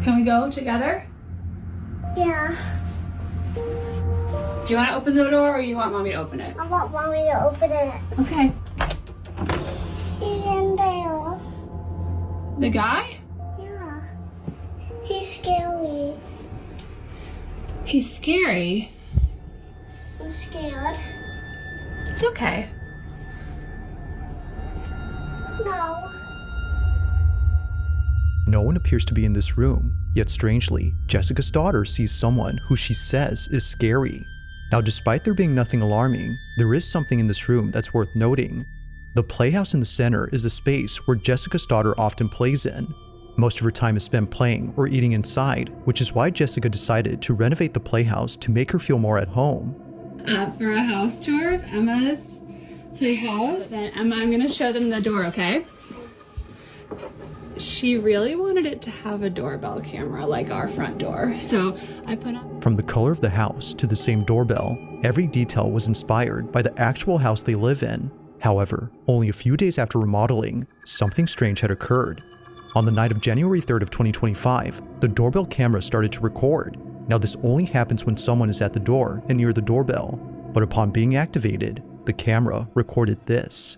Can we go together? Yeah. Do you want to open the door or you want mommy to open it? I want mommy to open it. Okay. He's in there. The guy? Yeah. He's scary. He's scary. I'm scared. It's okay. No. No one appears to be in this room, yet strangely, Jessica's daughter sees someone who she says is scary. Now, despite there being nothing alarming, there is something in this room that's worth noting. The playhouse in the center is a space where Jessica's daughter often plays in. Most of her time is spent playing or eating inside, which is why Jessica decided to renovate the playhouse to make her feel more at home. For a house tour of Emma's playhouse. Then Emma, I'm gonna show them the door, okay? She really wanted it to have a doorbell camera like our front door, so I put on... From the color of the house to the same doorbell, every detail was inspired by the actual house they live in. However, only a few days after remodeling, something strange had occurred. On the night of January 3rd of 2025, the doorbell camera started to record. Now, this only happens when someone is at the door and near the doorbell, but upon being activated, the camera recorded this.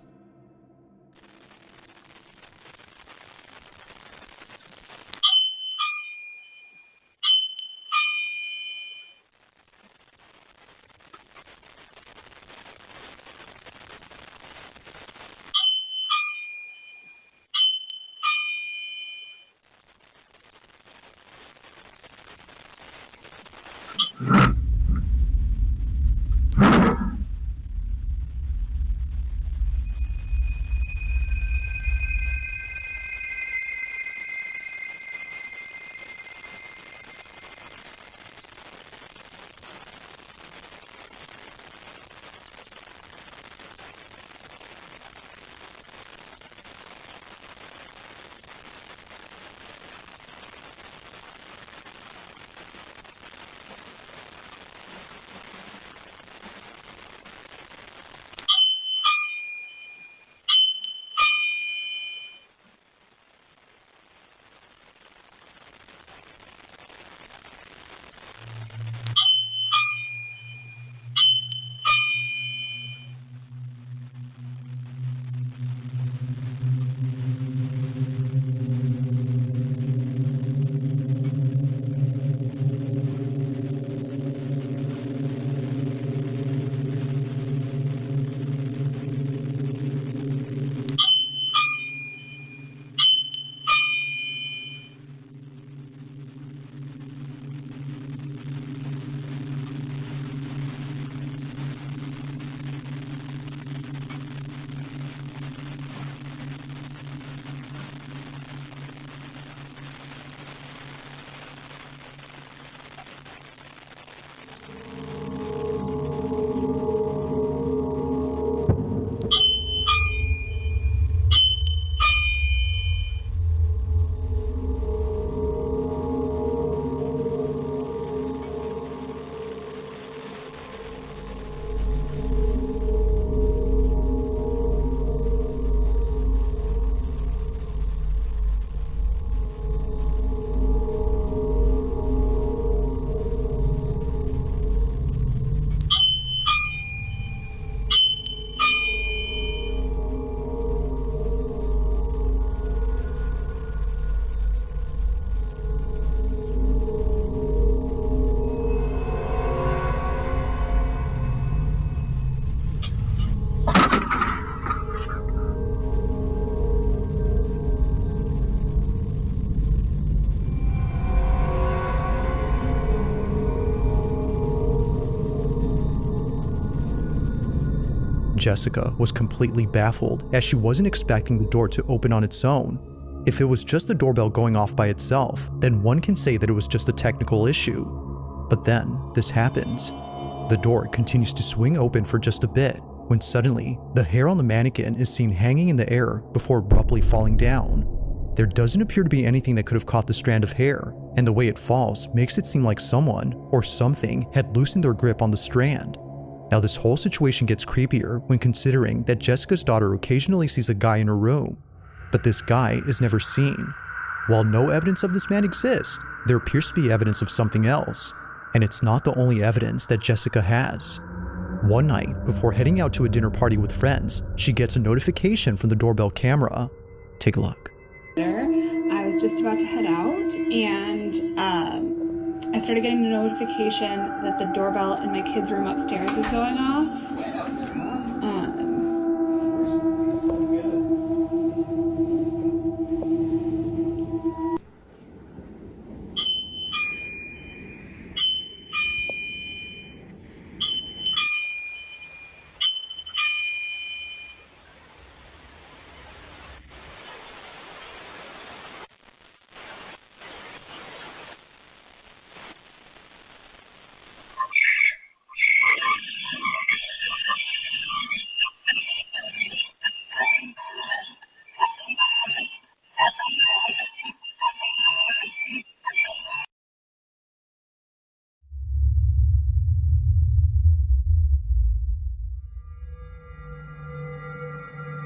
Jessica was completely baffled as she wasn't expecting the door to open on its own. If it was just the doorbell going off by itself, then one can say that it was just a technical issue. But then, this happens. The door continues to swing open for just a bit, when suddenly, the hair on the mannequin is seen hanging in the air before abruptly falling down. There doesn't appear to be anything that could have caught the strand of hair, and the way it falls makes it seem like someone or something had loosened their grip on the strand. Now, this whole situation gets creepier when considering that Jessica's daughter occasionally sees a guy in her room, but this guy is never seen. While no evidence of this man exists, there appears to be evidence of something else, and it's not the only evidence that Jessica has. One night, before heading out to a dinner party with friends, she gets a notification from the doorbell camera. Take a look. I was just about to head out, and I started getting a notification that the doorbell in my kids' room upstairs is going off.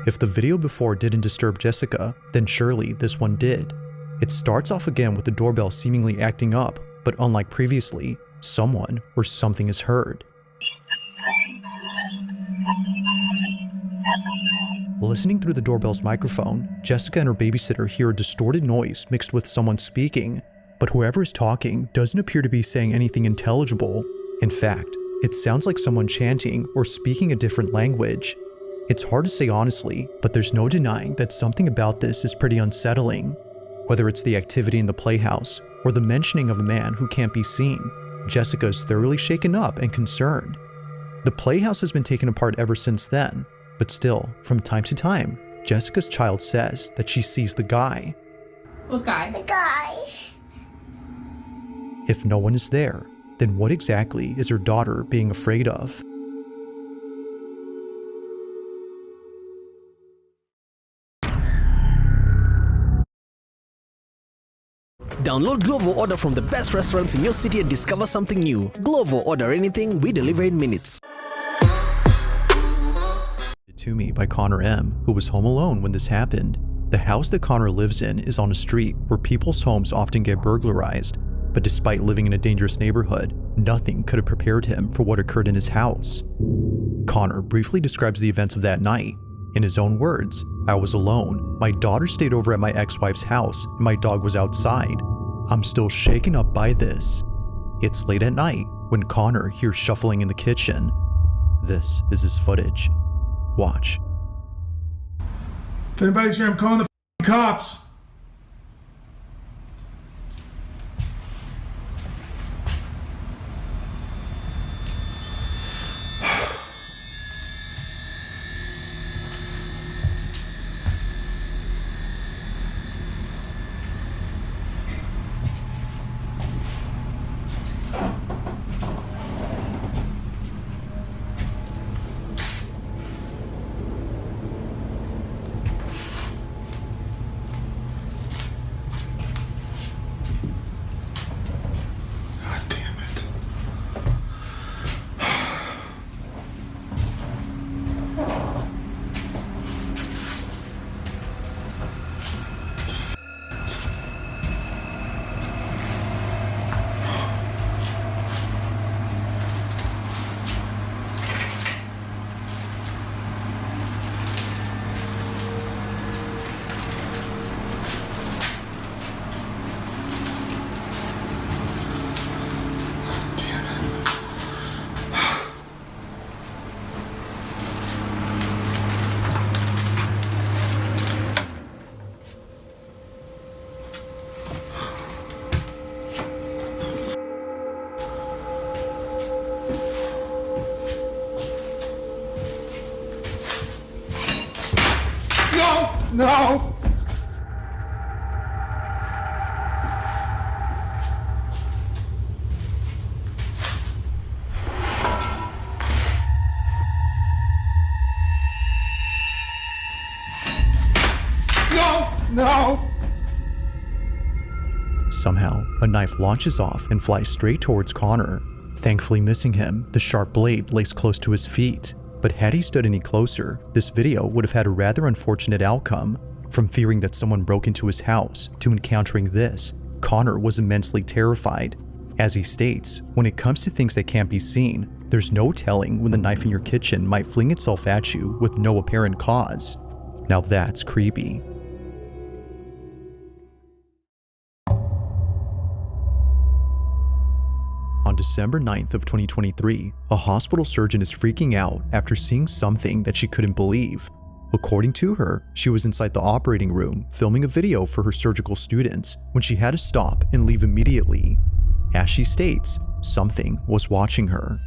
If the video before didn't disturb Jessica, then surely this one did. It starts off again with the doorbell seemingly acting up, but unlike previously, someone or something is heard. Listening through the doorbell's microphone, Jessica and her babysitter hear a distorted noise mixed with someone speaking, but whoever is talking doesn't appear to be saying anything intelligible. In fact, it sounds like someone chanting or speaking a different language. It's hard to say honestly, but there's no denying that something about this is pretty unsettling. Whether it's the activity in the playhouse or the mentioning of a man who can't be seen, Jessica is thoroughly shaken up and concerned. The playhouse has been taken apart ever since then, but still, from time to time, Jessica's child says that she sees the guy. What guy? The guy. If no one is there, then what exactly is her daughter being afraid of? Download Glovo Order from the best restaurants in your city and discover something new. Glovo, order anything, we deliver in minutes. To Me by Connor M., who was home alone when this happened. The house that Connor lives in is on a street where people's homes often get burglarized, but despite living in a dangerous neighborhood, nothing could have prepared him for what occurred in his house. Connor briefly describes the events of that night. In his own words, "I was alone. My daughter stayed over at my ex-wife's house and my dog was outside. I'm still shaken up by this." It's late at night when Connor hears shuffling in the kitchen. This is his footage. Watch. If anybody's here, I'm calling the cops. No! No! Somehow, a knife launches off and flies straight towards Connor. Thankfully missing him, the sharp blade lays close to his feet. But had he stood any closer, this video would have had a rather unfortunate outcome. From fearing that someone broke into his house to encountering this, Connor was immensely terrified. As he states, when it comes to things that can't be seen, there's no telling when the knife in your kitchen might fling itself at you with no apparent cause. Now that's creepy. On December 9th of 2023, a hospital surgeon is freaking out after seeing something that she couldn't believe. According to her, she was inside the operating room filming a video for her surgical students when she had to stop and leave immediately. As she states, something was watching her.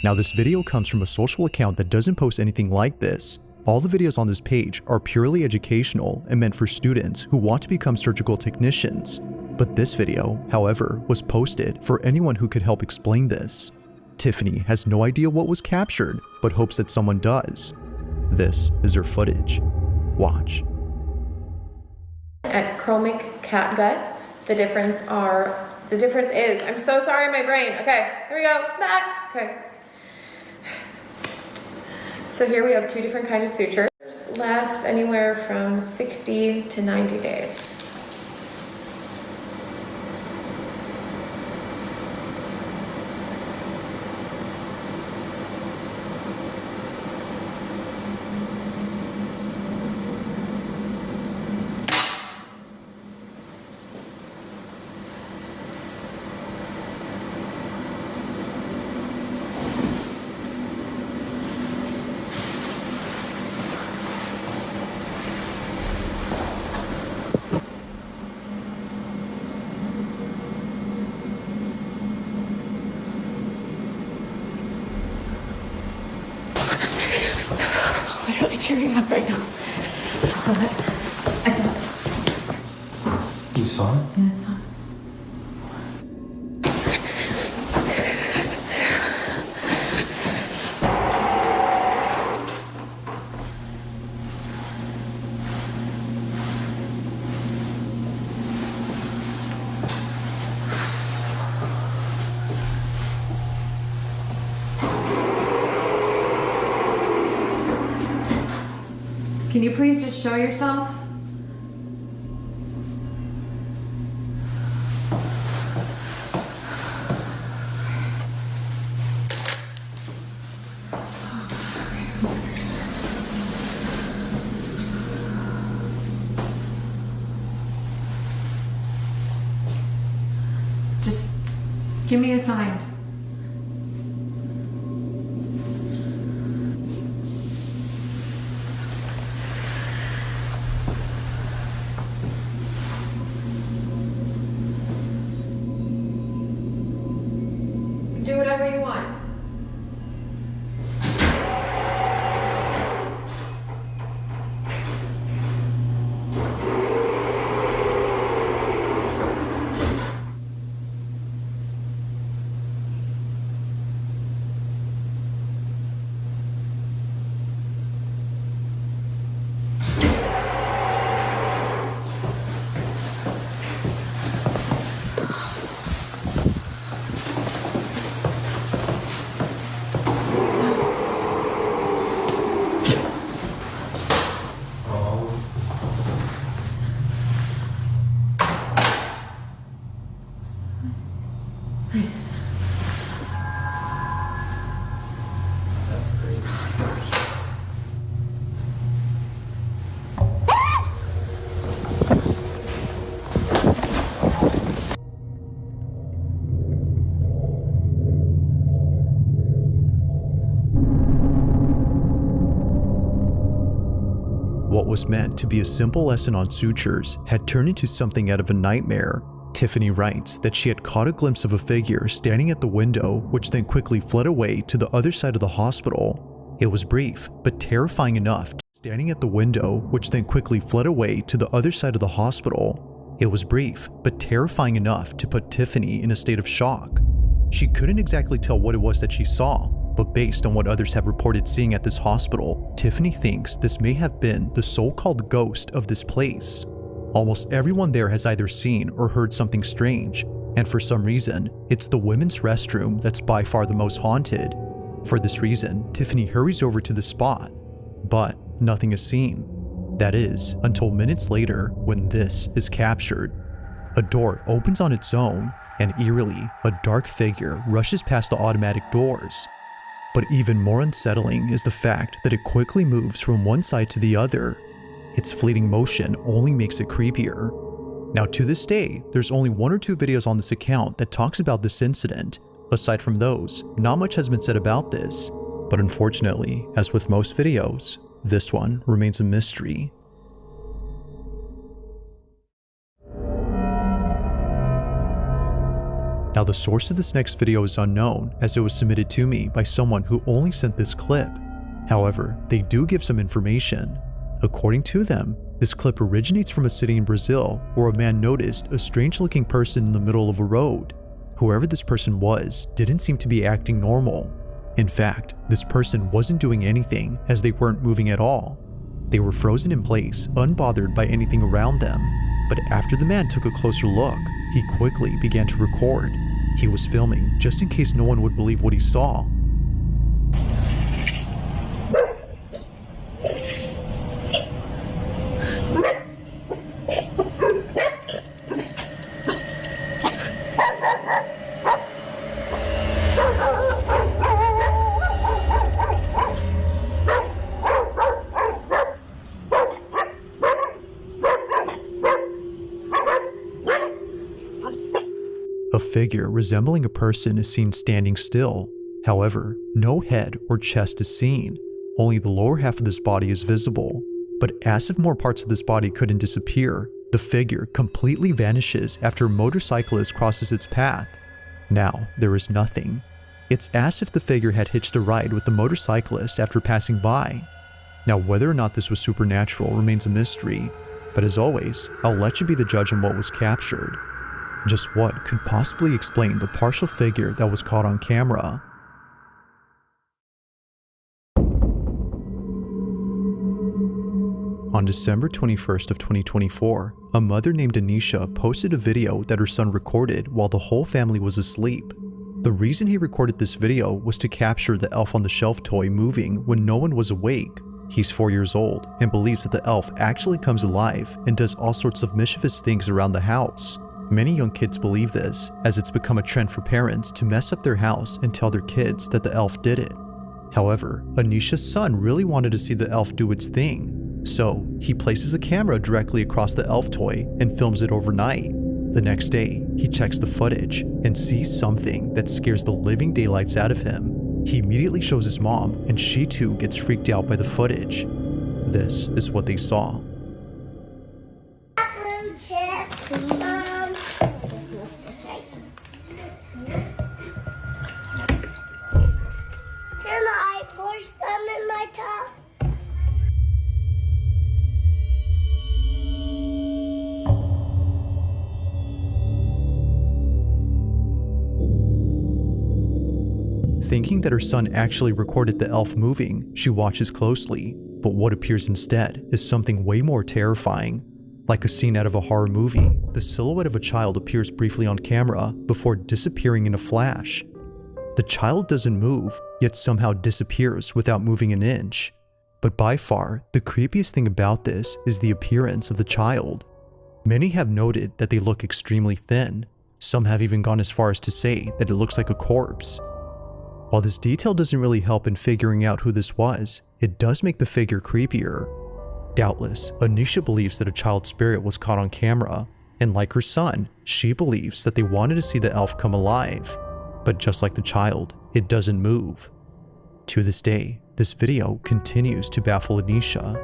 Now this video comes from a social account that doesn't post anything like this. All the videos on this page are purely educational and meant for students who want to become surgical technicians. But this video, however, was posted for anyone who could help explain this. Tiffany has no idea what was captured, but hopes that someone does. This is her footage. Watch. At chromic catgut, the difference is, I'm so sorry, my brain. Okay, here we go, back. Okay. So here we have two different kinds of sutures. Last anywhere from 60 to 90 days. Literally tearing up right now. I saw it. You saw it? Yeah, I saw it. Can you please just show yourself? Just give me a sign. Do whatever you want. That's great. What was meant to be a simple lesson on sutures had turned into something out of a nightmare. Tiffany writes that she had caught a glimpse of a figure standing at the window, which then quickly fled away to the other side of the hospital. It was brief, but terrifying enough. Standing at the window, which then quickly fled away to the other side of the hospital. It was brief, but terrifying enough to put Tiffany in a state of shock. She couldn't exactly tell what it was that she saw, but based on what others have reported seeing at this hospital, Tiffany thinks this may have been the so-called ghost of this place. Almost everyone there has either seen or heard something strange, and for some reason, it's the women's restroom that's by far the most haunted. For this reason, Tiffany hurries over to the spot, but nothing is seen. That is, until minutes later when this is captured. A door opens on its own, and eerily, a dark figure rushes past the automatic doors. But even more unsettling is the fact that it quickly moves from one side to the other. Its fleeting motion only makes it creepier. Now to this day, there's only 1 or 2 videos on this account that talks about this incident. Aside from those, not much has been said about this. But unfortunately, as with most videos, this one remains a mystery. Now the source of this next video is unknown, as it was submitted to me by someone who only sent this clip. However, they do give some information. According to them, this clip originates from a city in Brazil where a man noticed a strange-looking person in the middle of a road. Whoever this person was didn't seem to be acting normal. In fact, this person wasn't doing anything, as they weren't moving at all. They were frozen in place, unbothered by anything around them. But after the man took a closer look, he quickly began to record. He was filming just in case no one would believe what he saw. A figure resembling a person is seen standing still. However, no head or chest is seen. Only the lower half of this body is visible. But as if more parts of this body couldn't disappear, the figure completely vanishes after a motorcyclist crosses its path. Now, there is nothing. It's as if the figure had hitched a ride with the motorcyclist after passing by. Now, whether or not this was supernatural remains a mystery, but as always, I'll let you be the judge on what was captured. Just what could possibly explain the partial figure that was caught on camera? On December 21st of 2024, a mother named Anisha posted a video that her son recorded while the whole family was asleep. The reason he recorded this video was to capture the Elf on the Shelf toy moving when no one was awake. He's 4 years old and believes that the elf actually comes alive and does all sorts of mischievous things around the house. Many young kids believe this, as it's become a trend for parents to mess up their house and tell their kids that the elf did it. However, Anisha's son really wanted to see the elf do its thing, so he places a camera directly across the elf toy and films it overnight. The next day, he checks the footage and sees something that scares the living daylights out of him. He immediately shows his mom, and she too gets freaked out by the footage. This is what they saw. Can I pour some in my cup? Thinking that her son actually recorded the elf moving, she watches closely, but what appears instead is something way more terrifying. Like a scene out of a horror movie, the silhouette of a child appears briefly on camera before disappearing in a flash. The child doesn't move, yet somehow disappears without moving an inch. But by far, the creepiest thing about this is the appearance of the child. Many have noted that they look extremely thin. Some have even gone as far as to say that it looks like a corpse. While this detail doesn't really help in figuring out who this was, it does make the figure creepier. Doubtless, Anisha believes that a child spirit was caught on camera, and like her son, she believes that they wanted to see the elf come alive. But just like the child, it doesn't move. To this day, this video continues to baffle Anisha.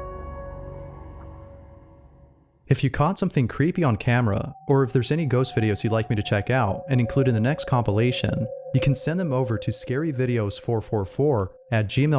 If you caught something creepy on camera, or if there's any ghost videos you'd like me to check out and include in the next compilation, you can send them over to scaryvideos444@gmail.com